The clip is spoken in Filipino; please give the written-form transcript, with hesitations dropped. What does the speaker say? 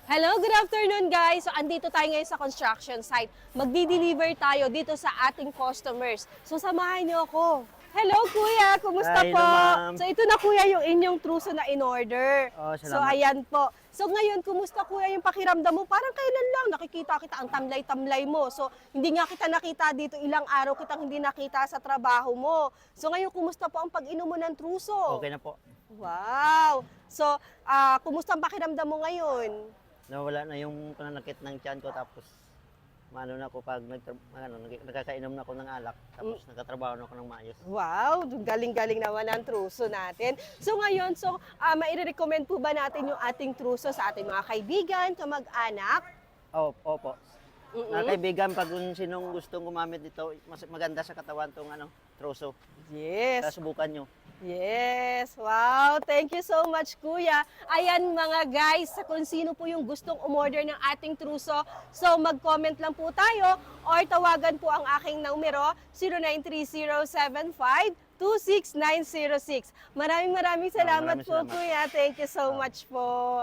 Hello, good afternoon guys! So, andito tayo ngayon sa construction site. Magdi-deliver tayo dito sa ating customers. So, samahan niyo ako. Hello kuya, kumusta Hi, po? hello, ma'am. So, ito na kuya yung inyong truso na in-order. Oh, So, salamat. ayan po. So, ngayon, kumusta kuya yung pakiramdam mo? Parang kailan lang nakikita kita ang tamlay-tamlay mo. So, hindi nga kita nakita dito, ilang araw kitang hindi nakita sa trabaho mo. So, ngayon, kumusta po ang pag-inom mo ng truso? Okay na po. Wow! So, kumusta ang pakiramdam mo ngayon? Nawala na yung pananakit ng tiyan ko tapos maano na ako pag nagkakainom na ako ng alak tapos nagkatrabaho na ako ng maayos. Wow, galing-galing naman ang truso natin. So ngayon, maire-recommend po ba natin yung ating truso sa ating mga kaibigan, kamag-anak? Opo. Mga kaibigan, pag kung sinong gustong gumamit dito, mas maganda sa katawan tong troso. Yes. Subukan nyo. Yes. Wow, thank you so much, Kuya. Ayan mga guys, kung sino po yung gustong umorder ng ating truso, so mag-comment lang po tayo or tawagan po ang aking numero 093075-26906. Maraming salamat Maraming po, salamat. Kuya. Thank you so much po.